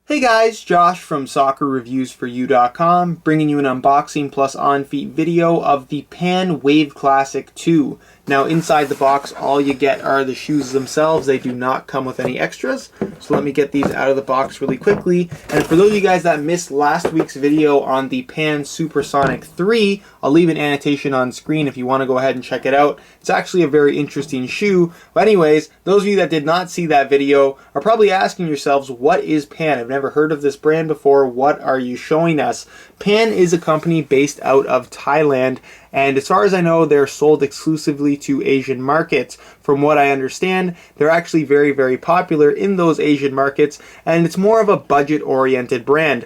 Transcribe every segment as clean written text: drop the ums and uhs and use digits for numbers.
Hey guys, Josh from SoccerReviewsForYou.com, bringing you an unboxing plus on-feet video of the Pan Wave Classic 2. Now inside the box all you get are the shoes themselves. They do not come with any extras. So let me get these out of the box really quickly. And for those of you guys that missed last week's video on the Pan Supersonic 3, I'll leave an annotation on screen if you want to go ahead and check it out. It's actually a very interesting shoe. But anyways, those of you that did not see that video are probably asking yourselves, what is Pan? I've never heard of this brand before. What are you showing us? Pan is a company based out of Thailand, and as far as I know, they're sold exclusively to Asian markets. From what I understand, they're actually very, very popular in those Asian markets, and it's more of a budget-oriented brand.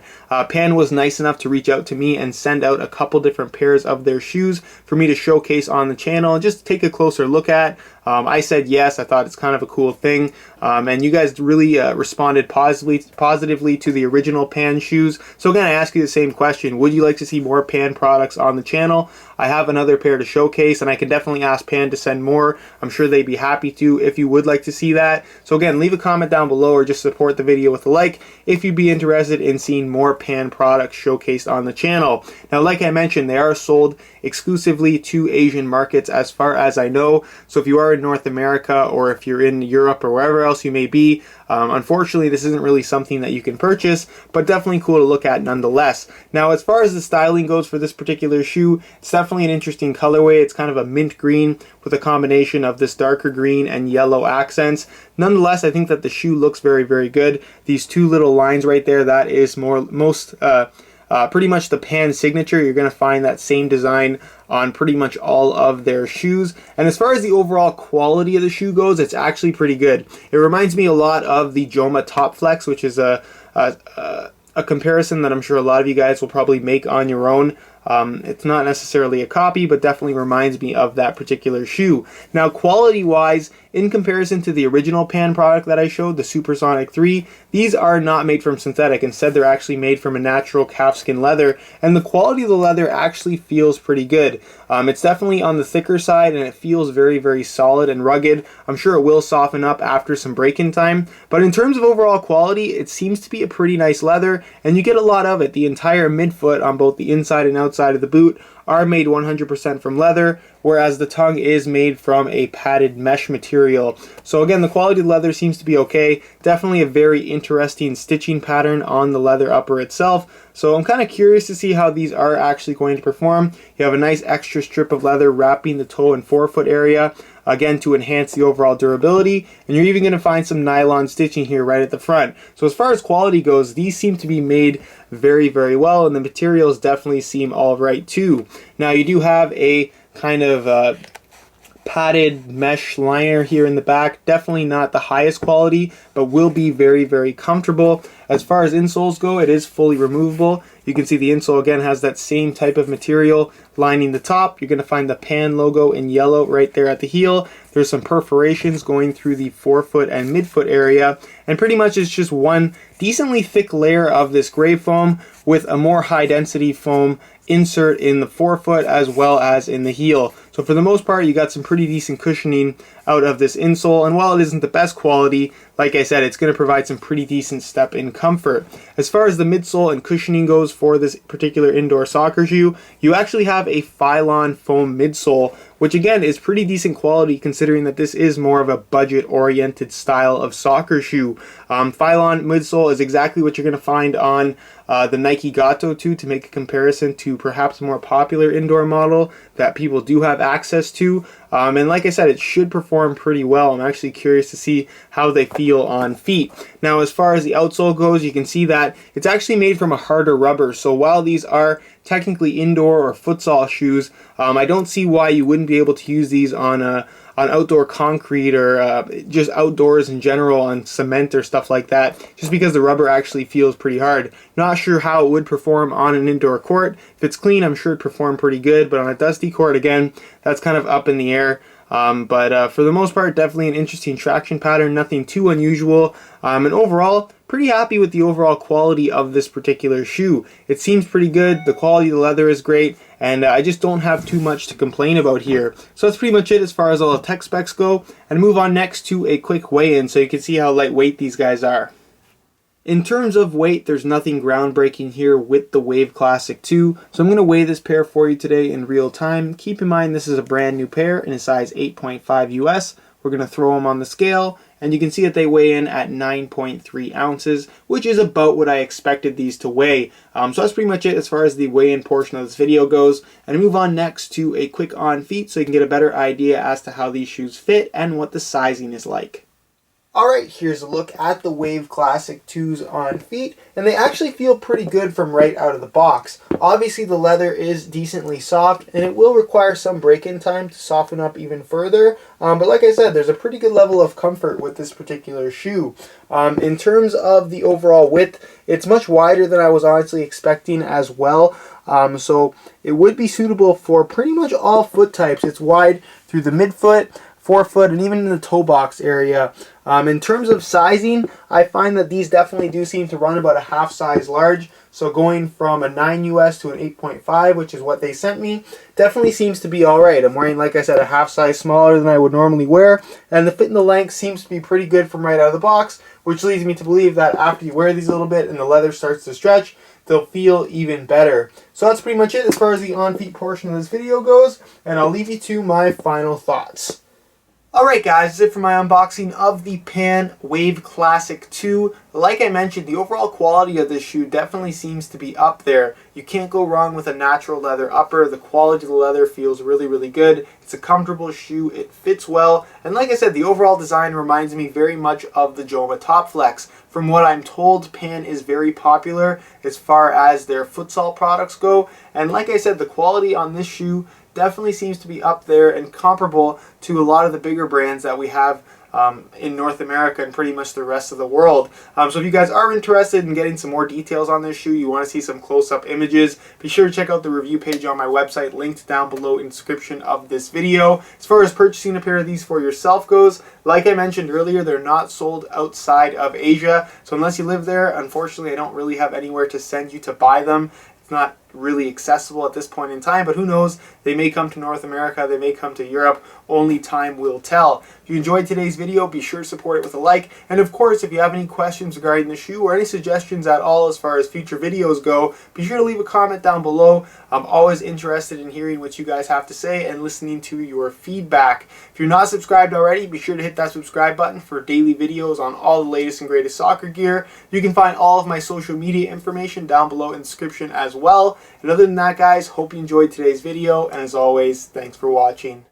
Pan was nice enough to reach out to me and send out a couple different pairs of their shoes for me to showcase on the channel and just take a closer look at. I said yes, I thought it's kind of a cool thing, and you guys really responded positively to the original Pan shoes. So again, I ask you the same question: would you like to see more Pan products on the channel? I have another pair to showcase, and I can definitely ask Pan to send more. I'm sure they'd be happy to if you would like to see that. So again, leave a comment down below or just support the video with a like if you'd be interested in seeing more Pan products showcased on the channel. Now, like I mentioned, they are sold exclusively to Asian markets as far as I know. So if you are in North America or if you're in Europe or wherever else you may be, unfortunately this isn't really something that you can purchase, but definitely cool to look at nonetheless. Now, as far as the styling goes for this particular shoe, it's definitely an interesting colorway. It's kind of a mint green with a combination of this darker green and yellow accents. Nonetheless, I think that the shoe looks very, very good. These two little lines right there, that is pretty much the Pan signature. You're going to find that same design on pretty much all of their shoes. And as far as the overall quality of the shoe goes, it's actually pretty good. It reminds me a lot of the Joma Top Flex, which is a comparison that I'm sure a lot of you guys will probably make on your own. It's not necessarily a copy, but definitely reminds me of that particular shoe. Now, quality-wise, in comparison to the original Pan product that I showed, the Supersonic 3, these are not made from synthetic. Instead, they're actually made from a natural calfskin leather, and the quality of the leather actually feels pretty good. It's definitely on the thicker side, and it feels very, very solid and rugged. I'm sure it will soften up after some break-in time, but in terms of overall quality, it seems to be a pretty nice leather, and you get a lot of it. The entire midfoot on both the inside and outside of the boot are made 100% from leather, whereas the tongue is made from a padded mesh material. So again, the quality of the leather seems to be okay. Definitely a very interesting stitching pattern on the leather upper itself. So I'm kind of curious to see how these are actually going to perform. You have a nice extra strip of leather wrapping the toe and forefoot area, again, to enhance the overall durability, and you're even going to find some nylon stitching here right at the front. So as far as quality goes, these seem to be made very, very well, and the materials definitely seem all right too. Now, you do have a kind of padded mesh liner here in the back. Definitely not the highest quality, but will be very, very comfortable. As far as insoles go, it is fully removable. You can see the insole again has that same type of material lining the top. You're going to find the Pan logo in yellow right there at the heel. There's some perforations going through the forefoot and midfoot area, and pretty much it's just one decently thick layer of this gray foam with a more high density foam insert in the forefoot as well as in the heel. So for the most part, you got some pretty decent cushioning out of this insole, and while it isn't the best quality, like I said, it's going to provide some pretty decent step in comfort. As far as the midsole and cushioning goes for this particular indoor soccer shoe, you actually have a Phylon foam midsole, which again is pretty decent quality considering that this is more of a budget-oriented style of soccer shoe. Phylon midsole is exactly what you're going to find on the Nike Gato 2, to make a comparison to perhaps a more popular indoor model that people do have access to. And like I said, it should perform pretty well. I'm actually curious to see how they feel on feet. Now, as far as the outsole goes, you can see that it's actually made from a harder rubber. So while these are technically indoor or futsal shoes, I don't see why you wouldn't be able to use these on outdoor concrete or just outdoors in general on cement or stuff like that, just because the rubber actually feels pretty hard. Not sure how it would perform on an indoor court. If it's clean, I'm sure it'd perform pretty good, but on a dusty court, again, that's kind of up in the air. But for the most part, definitely an interesting traction pattern, nothing too unusual, and overall, pretty happy with the overall quality of this particular shoe. It seems pretty good, the quality of the leather is great, and I just don't have too much to complain about here. So that's pretty much it as far as all the tech specs go, and move on next to a quick weigh-in so you can see how lightweight these guys are. In terms of weight, there's nothing groundbreaking here with the Wave Classic 2, so I'm going to weigh this pair for you today in real time. Keep in mind this is a brand new pair in a size 8.5 US. We're going to throw them on the scale, and you can see that they weigh in at 9.3 ounces, which is about what I expected these to weigh. So that's pretty much it as far as the weigh-in portion of this video goes. And I move on next to a quick on feet so you can get a better idea as to how these shoes fit and what the sizing is like. Alright, here's a look at the Wave Classic 2s on feet, and they actually feel pretty good from right out of the box. Obviously the leather is decently soft, and it will require some break-in time to soften up even further, but like I said, there's a pretty good level of comfort with this particular shoe. In terms of the overall width, it's much wider than I was honestly expecting as well, so it would be suitable for pretty much all foot types. It's wide through the midfoot, forefoot, and even in the toe box area. In terms of sizing, I find that these definitely do seem to run about a half size large. So going from a 9 US to an 8.5, which is what they sent me, definitely seems to be alright. I'm wearing, like I said, a half size smaller than I would normally wear, and the fit and the length seems to be pretty good from right out of the box, which leads me to believe that after you wear these a little bit and the leather starts to stretch, they'll feel even better. So that's pretty much it as far as the on-feet portion of this video goes, and I'll leave you to my final thoughts. Alright guys, that's it for my unboxing of the Pan Wave Classic 2. Like I mentioned, the overall quality of this shoe definitely seems to be up there. You can't go wrong with a natural leather upper. The quality of the leather feels really, really good. It's a comfortable shoe. It fits well. And like I said, the overall design reminds me very much of the Joma Top Flex. From what I'm told, Pan is very popular as far as their futsal products go. And like I said, the quality on this shoe definitely seems to be up there and comparable to a lot of the bigger brands that we have in North America and pretty much the rest of the world. So if you guys are interested in getting some more details on this shoe, you want to see some close-up images, be sure to check out the review page on my website, linked down below in the description of this video. As far as purchasing a pair of these for yourself goes, like I mentioned earlier, they're not sold outside of Asia. So unless you live there, unfortunately, I don't really have anywhere to send you to buy them. It's not really accessible at this point in time, but who knows, they may come to North America, they may come to Europe, only time will tell. If you enjoyed today's video, be sure to support it with a like, and of course, if you have any questions regarding the shoe or any suggestions at all as far as future videos go, be sure to leave a comment down below. I'm always interested in hearing what you guys have to say and listening to your feedback. If you're not subscribed already, be sure to hit that subscribe button for daily videos on all the latest and greatest soccer gear. You can find all of my social media information down below in the description as well. And other than that, guys, hope you enjoyed today's video, and as always, thanks for watching.